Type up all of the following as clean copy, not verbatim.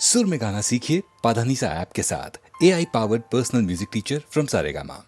सुर में गाना सीखिए पाधानीसा ऐप के साथ। AI powered personal music teacher from Saregama.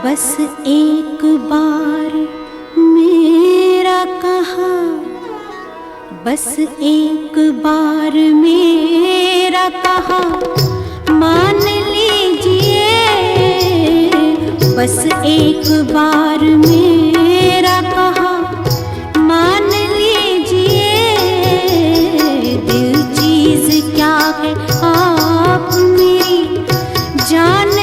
बस एक बार मेरा कहा, बस एक बार मेरा कहा मान लीजिए। बस एक बार मेरा कहा मान लीजिए। दिल चीज क्या है आप मेरी जान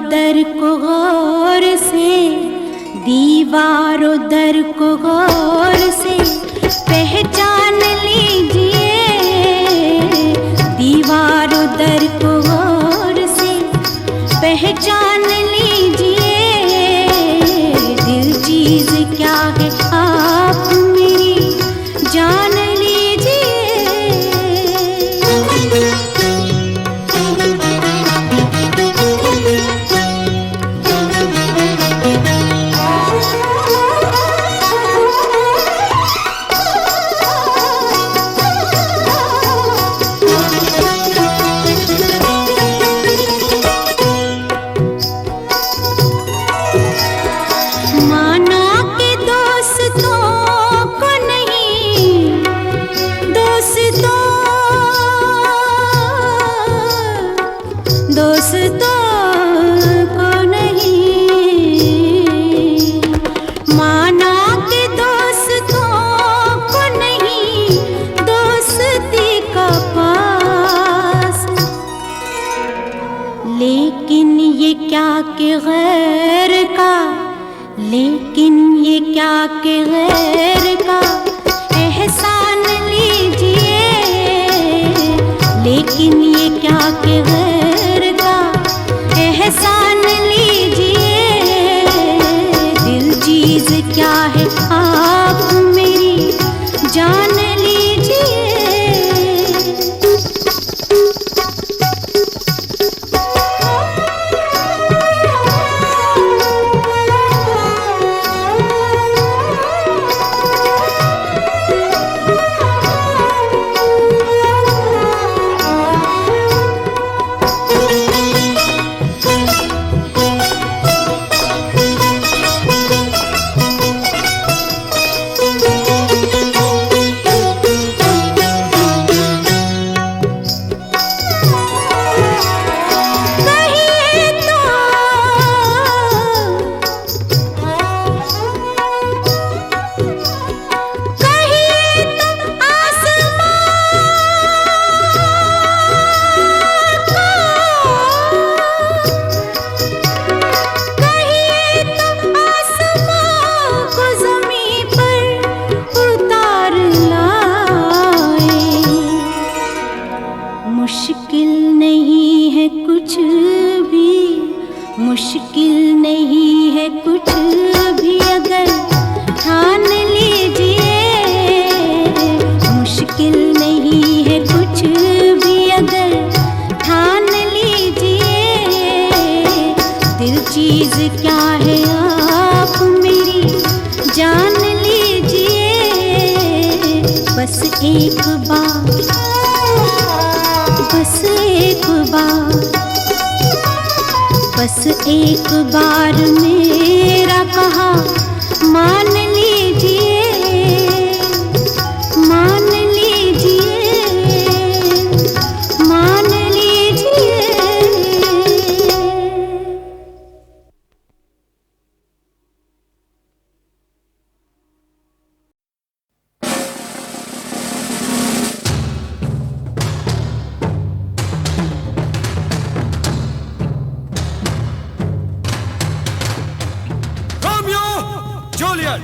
दर को गौर से, दीवारों दर को गौर से पहचान लीजिए। दीवारों दर को गौर से पहचान लीजिए। दिल चीज क्या है आप मेरी जान के गैर का एहसान लीजिए। लेकिन ये क्या के गैर का एहसान लीजिए। दिल चीज क्या है आप मेरी जान एक बार, बस एक बार, बस एक बार मेरा कहा मान लीजिए, मान लीजिए, मान लीजिए। जूलियट,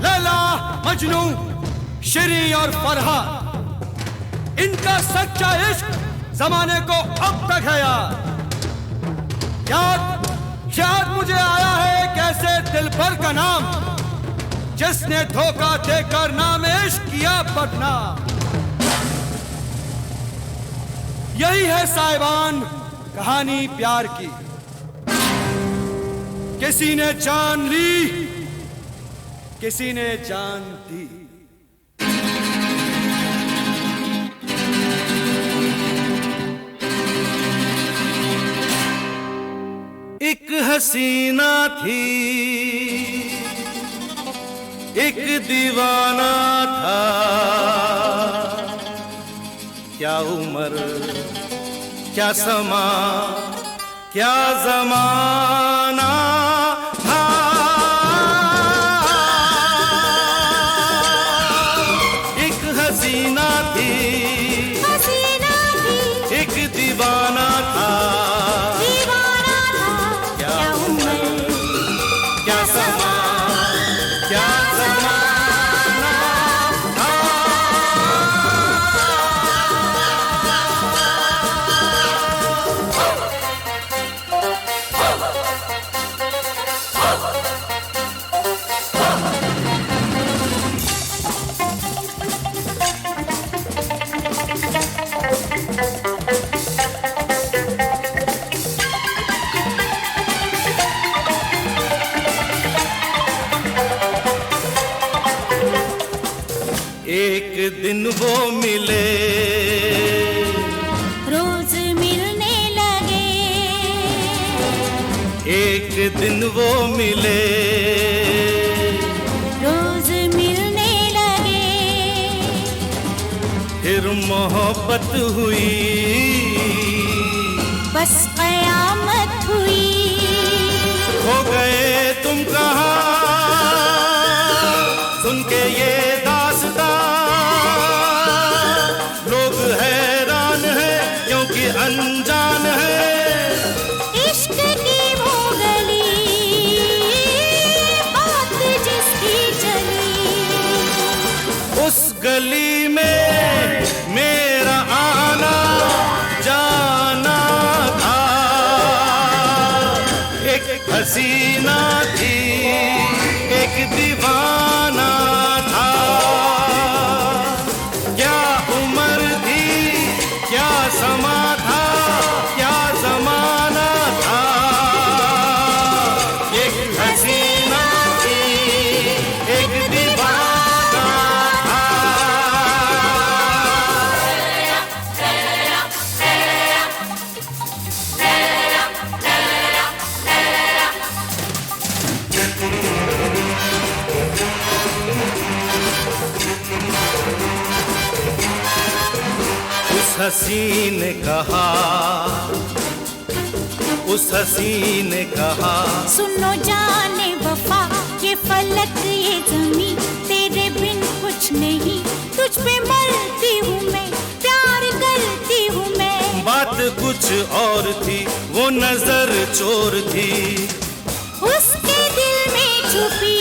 लैला, मजनू, शिरी और फरहाद, इनका सच्चा इश्क जमाने को अब तक है याद। याद मुझे आया है एक ऐसे दिलबर का नाम, जिसने धोखा देकर नाम इश्क किया बदनाम। यही है साहिबान कहानी प्यार की। किसी ने जान ली, किसी ने जान दी। एक हसीना थी, एक दीवाना था, क्या उम्र, क्या समा, क्या जमाना था। एक हसीना थी, एक दीवाना था, क्या उम्र, क्या समा, क्या जमाना था। एक दिन वो मिले, रोज मिलने लगे, एक दिन वो मिले, रोज मिलने लगे, फिर मोहब्बत हुई, बस कयामत हुई। हो गए तुम कहाँ, सुन के ये दास्तां, लोग हैरान हैं क्योंकि अनजान है। इश्क की वो गली, बात जिसकी चली, उस गली में मेरा आना जाना था। एक हसीना थी, एक दीवाना था, क्या उम्र थी, क्या समा था, क्या जमाना था। एक हसीना थी, एक दीवाना था। उस हसीन ने कहा, उस हसीन ने कहा, सुनो जाने वफा, ये फलक ये जमी, तेरे बिन कुछ नहीं, तुझ पे मरती हूँ मैं, प्यार करती हूँ मैं। बात कुछ और थी, वो नजर चोर थी, उसके दिल में छुपी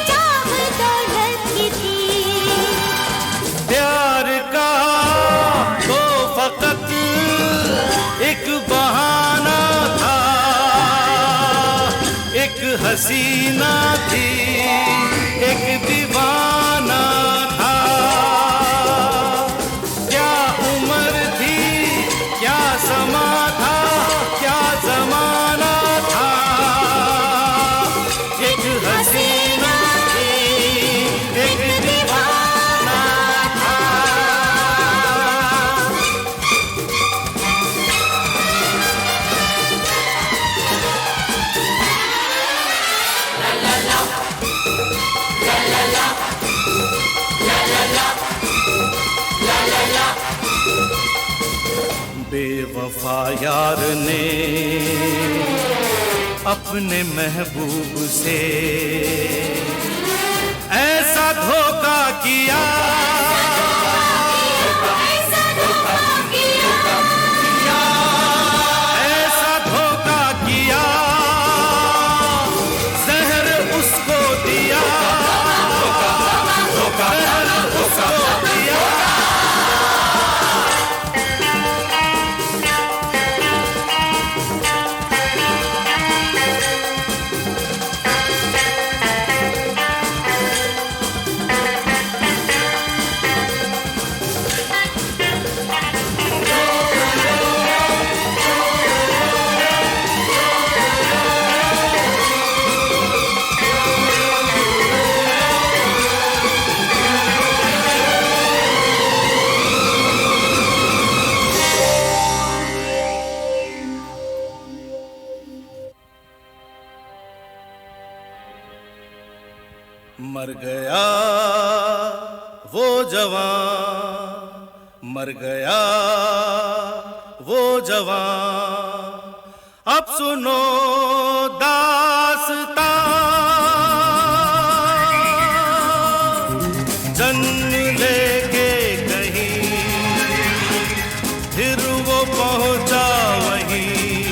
चाह दौलत की थी। प्यार का तो फकत एक बहाना था। एक हसीना थी, एक दीवाना था, क्या उम्र थी, क्या समा था, क्या जमाना था। एक हसीना थी, एक दीवाना बेवफा यार ने अपने महबूब से ऐसा धोखा किया, ऐसा धोखा किया, जहर उसको दिया, जहर उसको दिया। मर गया वो जवान, मर गया वो जवान, अब सुनो दास्तां, जन्म लेके कहीं फिर वो पहुंचा वहीं,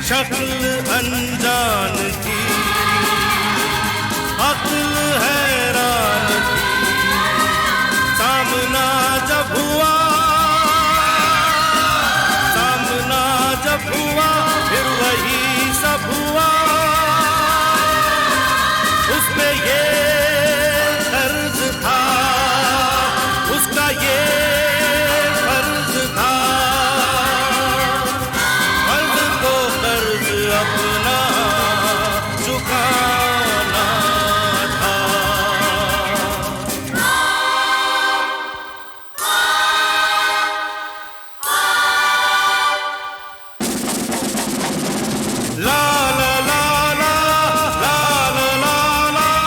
शक्ल अनजान थी, अक्ल हैरान थी, सामना जब हुआ, सामना जब हुआ, फिर वही सब हुआ, उसपे ये कर्ज था, उसका ये फर्ज था, फर्ज को कर्ज अपना चुकाना था। ला ला ला ला ला ला ला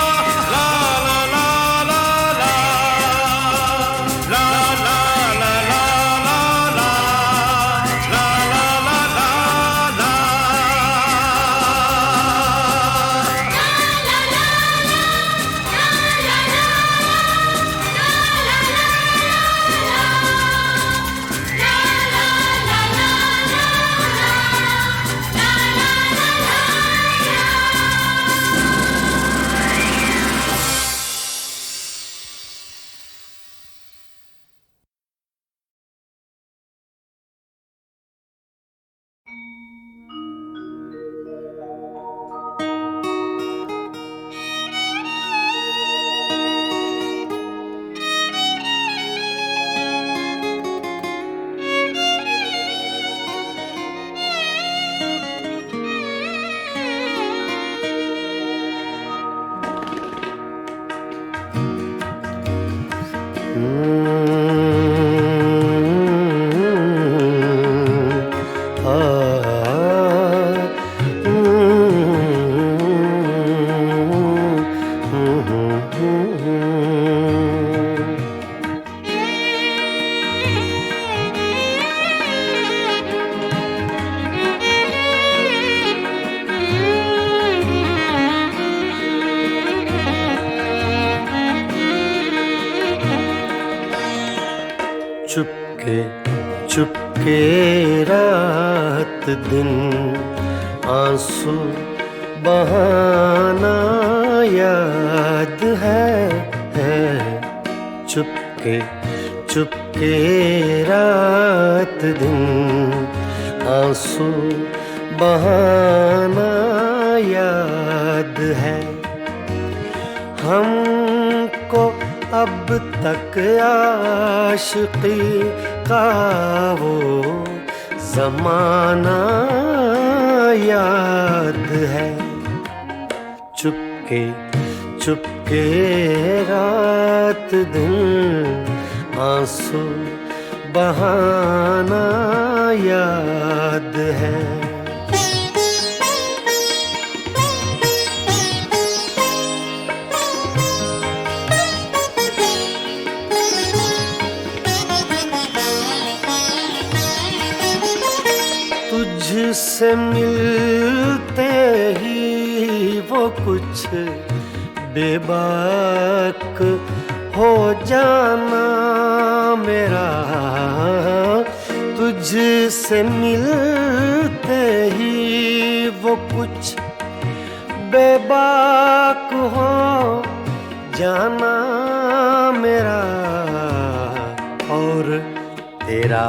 ला ला ला ला ला ला ला ला ला ला ला। चुपके चुपके रात दिन आंसू बहाना याद है। चुपके चुपके रात दिन आंसू बहाना याद है। हमको अब तक आशिकी का वो ज़माना याद है। चुपके चुपके रात दिन आंसू बहाना याद है। तुझसे मिलते ही वो कुछ बेबाक हो जाना मेरा, तुझसे मिलते ही वो कुछ बेबाक हो जाना मेरा, और तेरा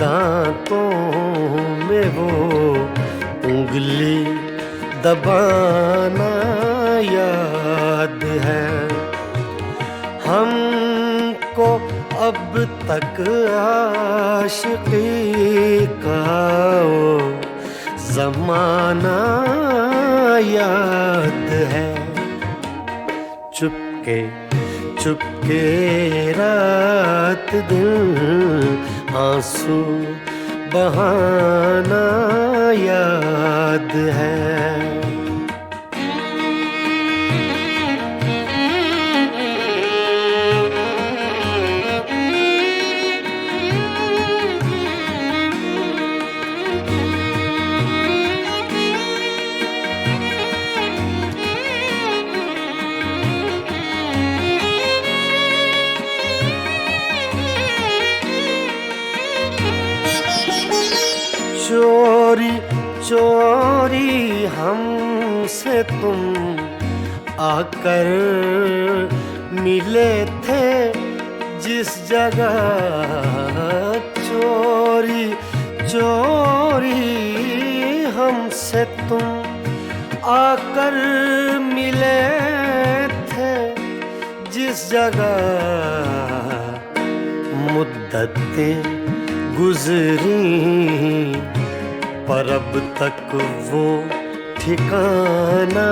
दांतों में वो उंगली दबाना याद है। हमको अब तक आशिकी का वो ज़माना याद है। चुपके चुपके रात दिन आंसू बहाना याद है। चोरी चोरी हमसे तुम आकर मिले थे जिस जगह, चोरी चोरी हमसे तुम आकर मिले थे जिस जगह, मुद्दतें गुजरी पर अब तक वो ठिकाना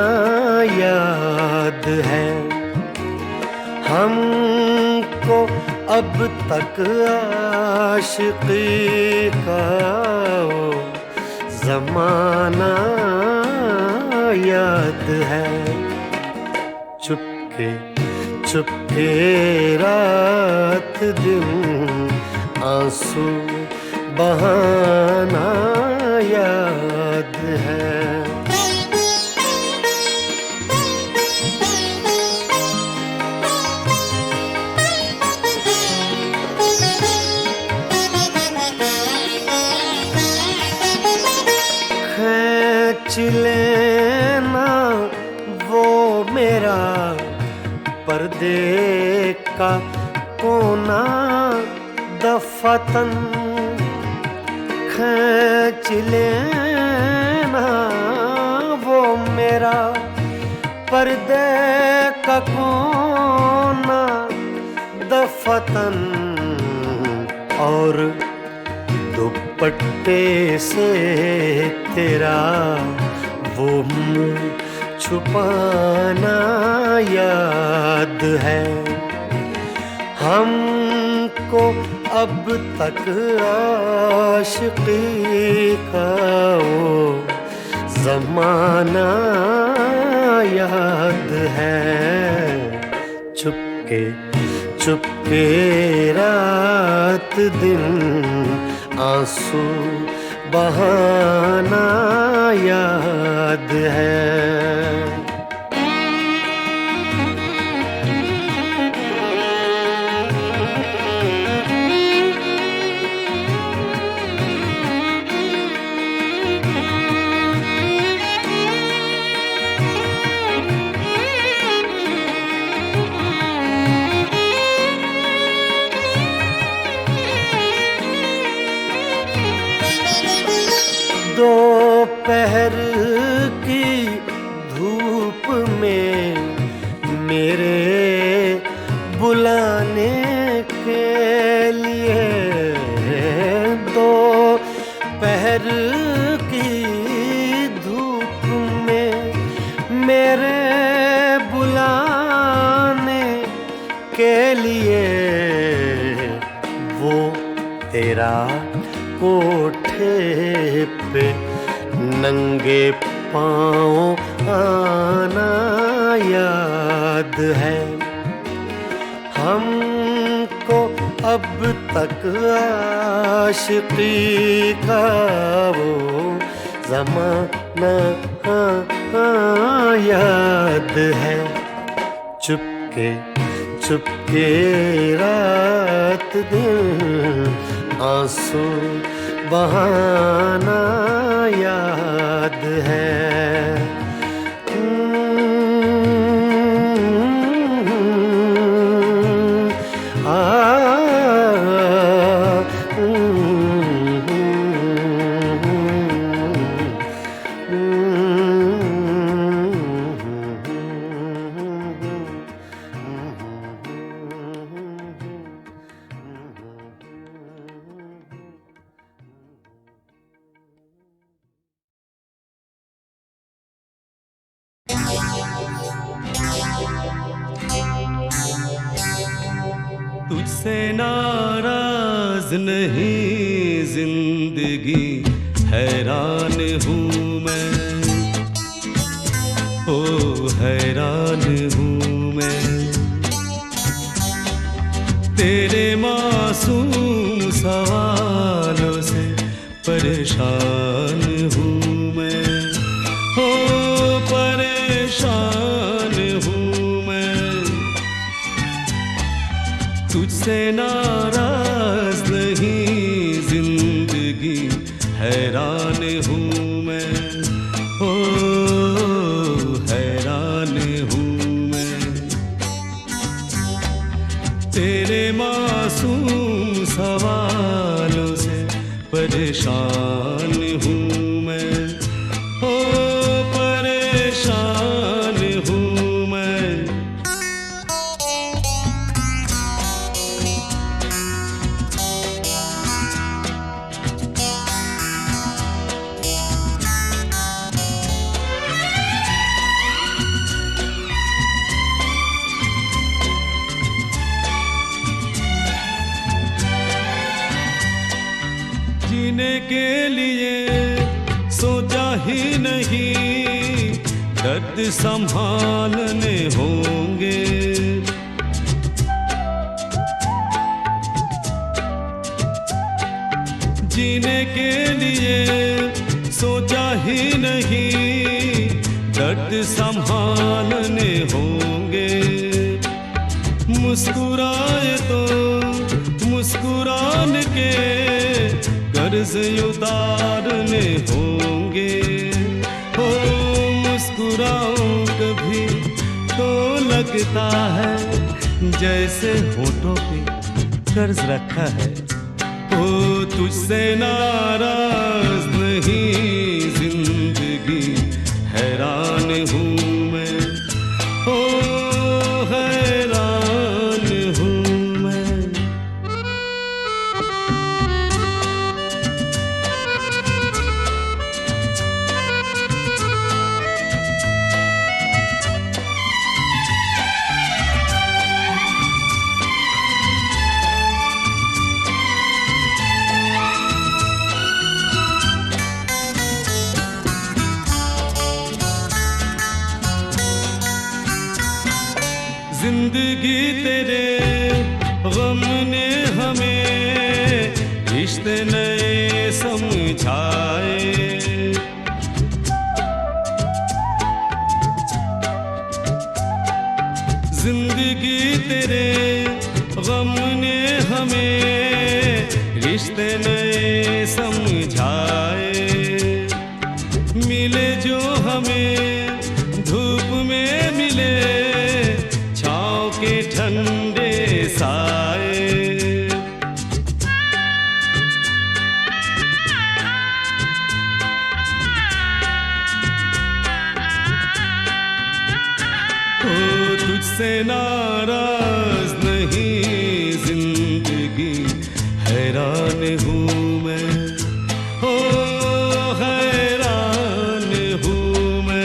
याद है। हमको अब तक आशिकी का वो ज़माना याद है। चुपके चुपके रात दिन आंसू बहाना याद है। खींच लेना वो मेरा पर्दे का कोना दफतन, खींच लेना वो मेरा पर्दे का कोना दफतन, और दुपट्टे से तेरा वो मुँह छुपाना याद है। हमको अब तक आशिकी का वो ज़माना याद है। चुपके चुपके रात दिन आंसू बहाना याद है। दोपहर की धूप में मेरे बुलाने के लिए, दोपहर की धूप में मेरे बुलाने के लिए, वो तेरा कोठे पे नंगे पाँव आना याद है। हमको अब तक आशिकी का वो ज़माना याद है। चुपके चुपके रात दिन आंसू बहाना याद है। तुझसे नाराज नहीं जिंदगी, हैरान हूँ मैं, ओ हैरान हूँ मैं। तेरे मासूम सवालों से परेशान हूँ मैं, ओ परेशान हूँ मैं। तुझसे नाराज नहीं जिंदगी, हैरान हूँ मैं, ओ हैरान हूँ मैं। तेरे मासूम सवालों से परेशान हूँ मैं, ओ परेशान हूँ मैं। जीने के लिए सोचा ही नहीं, दर्द संभालने होंगे। जीने के लिए सोचा ही नहीं, दर्द संभालने होंगे। मुस्कुराए तो मुस्कुराने के कर्ज उतारने होंगे। हो मुस्कुराऊं कभी तो लगता है जैसे होठों पे कर्ज रखा है। ओ तुझसे नाराज नहीं जिंदगी, हैरान हूँ मैं, ओ हैरान हूँ मैं। जिंदगी तेरे गम ने हमें रिश्ते नए समझाए। जिंदगी तेरे गम ने हमें रिश्ते नए समझाए। मिले जो हमें धूप में मिले, के ठंडे साए। ओ तुझसे नाराज नहीं जिंदगी, हैरान हूँ मैं, ओ हैरान हूँ मैं।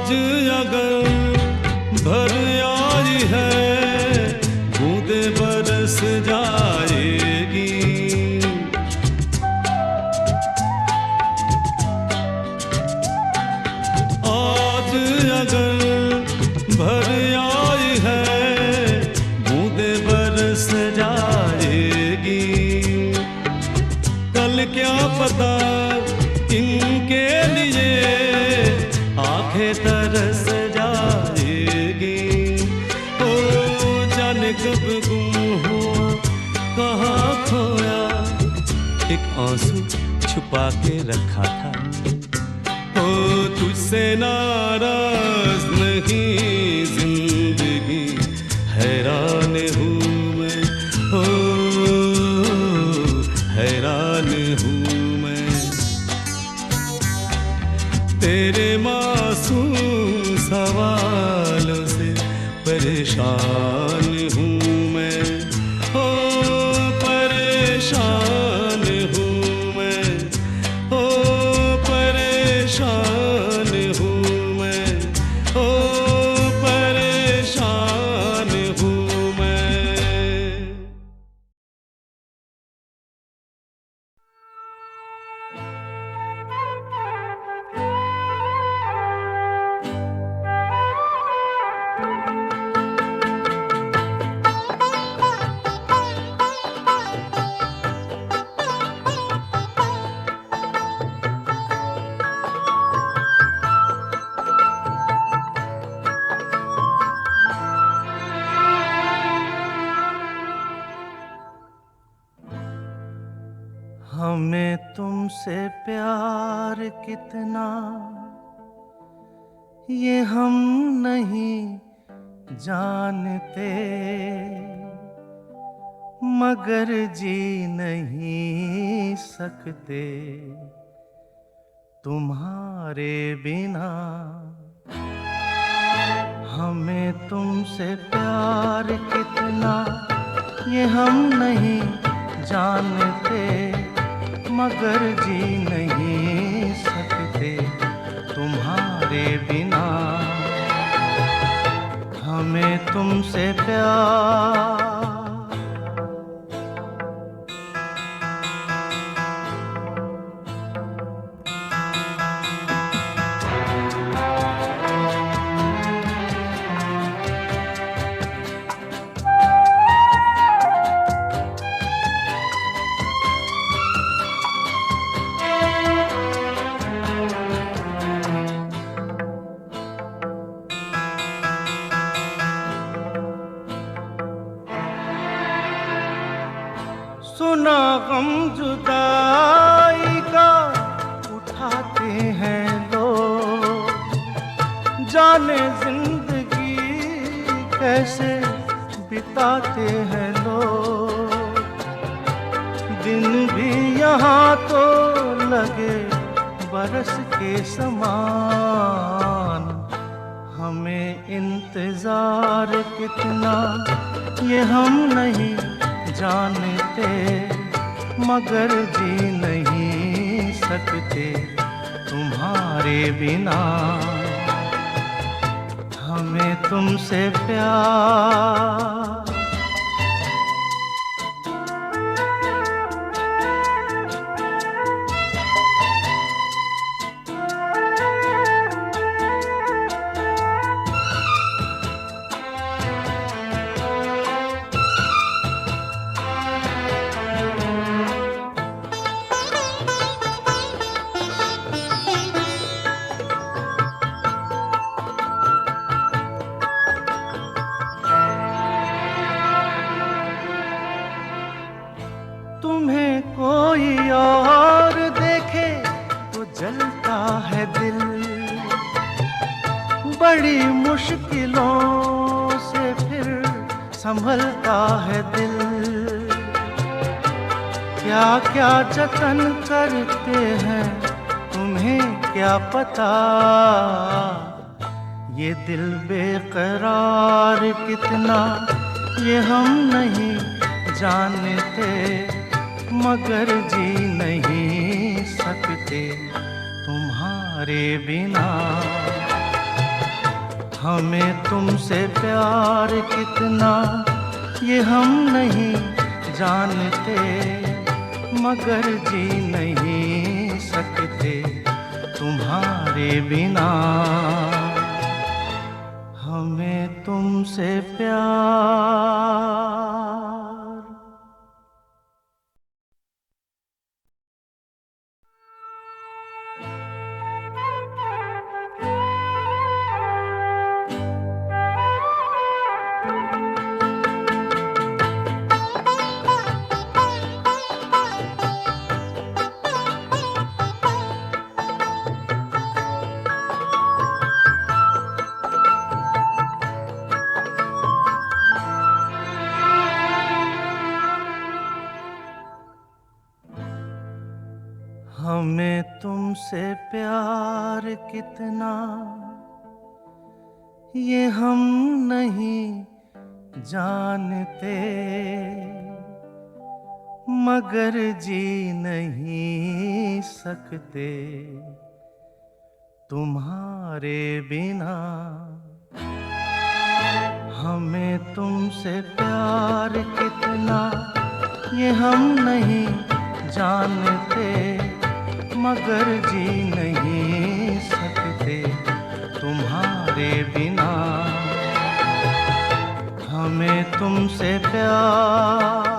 आज अगर भर आई है बूंदे बरस जाएगी। आज अगर भर आई है बूंदे बरस जाएगी। कल क्या पता इनके लिए आंखें तरस जाएगी। ओ जाने कब गुम हुआ कहाँ खोया, एक आंसू छुपा के रखा था। ओ तुझसे नाराज नहीं जिंदगी, हैरान हूँ मैं, ओ हैरान हूँ मैं। तेरे मासूम सवालों से परेशान हूँ मैं, ओ परेशान हूँ मैं, ओ परेशान हूँ मैं, ओ परेशान हूँ मैं। हमें तुमसे प्यार कितना ये हम नहीं जानते, मगर जी नहीं सकते तुम्हारे बिना। हमें तुमसे प्यार कितना ये हम नहीं जानते, मगर जी नहीं सकते तुम्हारे बिना। हमें तुमसे प्यार सुना गम जुदाई का उठाते हैं लोग, जाने जिंदगी कैसे बिताते हैं लोग। दिन भी यहाँ तो लगे बरस के समान, हमें इंतजार कितना ये हम नहीं जानते, मगर जी नहीं सकते तुम्हारे बिना। हमें तुमसे प्यार तुम्हें कोई और देखे तो जलता है दिल, बड़ी मुश्किलों से फिर संभलता है दिल। क्या क्या जतन करते हैं तुम्हें क्या पता, ये दिल बेकरार कितना ये हम नहीं जानते, मगर जी नहीं सकते तुम्हारे बिना। हमें तुमसे प्यार कितना ये हम नहीं जानते, मगर जी नहीं सकते तुम्हारे बिना। हमें तुमसे प्यार। हमें तुमसे प्यार कितना ये हम नहीं जानते, मगर जी नहीं सकते तुम्हारे बिना। हमें तुमसे प्यार कितना ये हम नहीं जानते, मगर जी नहीं सकते तुम्हारे बिना। हमें तुमसे प्यार।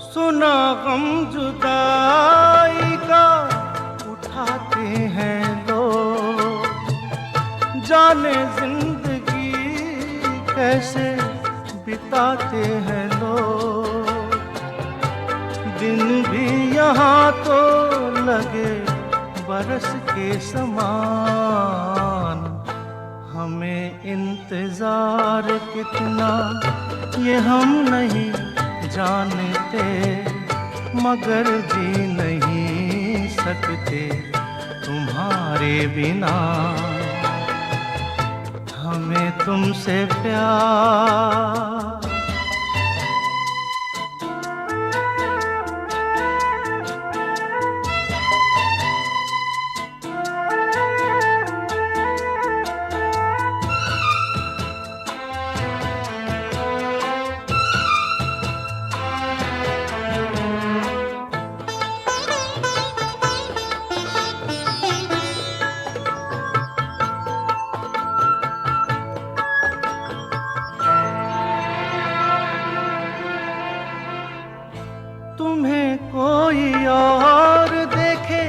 सुना गम जुदाई का उठाते हैं लोग, जाने जिंदगी कैसे बिताते हैं लोग। दिन भी यहाँ तो लगे बरस के समान, हमें इंतजार कितना ये हम नहीं जानते, मगर जी नहीं सकते तुम्हारे बिना। हमें तुमसे प्यार। तुम्हें कोई और देखे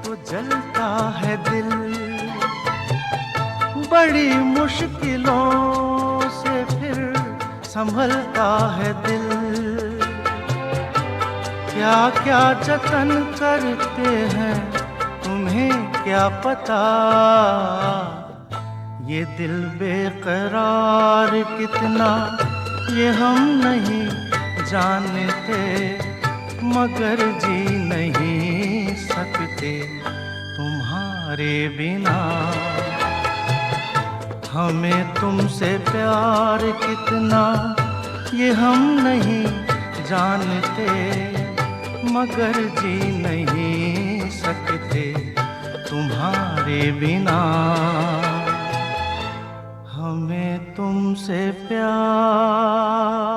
तो जलता है दिल, बड़ी मुश्किलों से फिर संभलता है दिल। क्या क्या जतन करते हैं तुम्हें क्या पता, ये दिल बेकरार कितना ये हम नहीं जानते, मगर जी नहीं सकते तुम्हारे बिना। हमें तुमसे प्यार कितना ये हम नहीं जानते, मगर जी नहीं सकते तुम्हारे बिना। हमें तुमसे प्यार।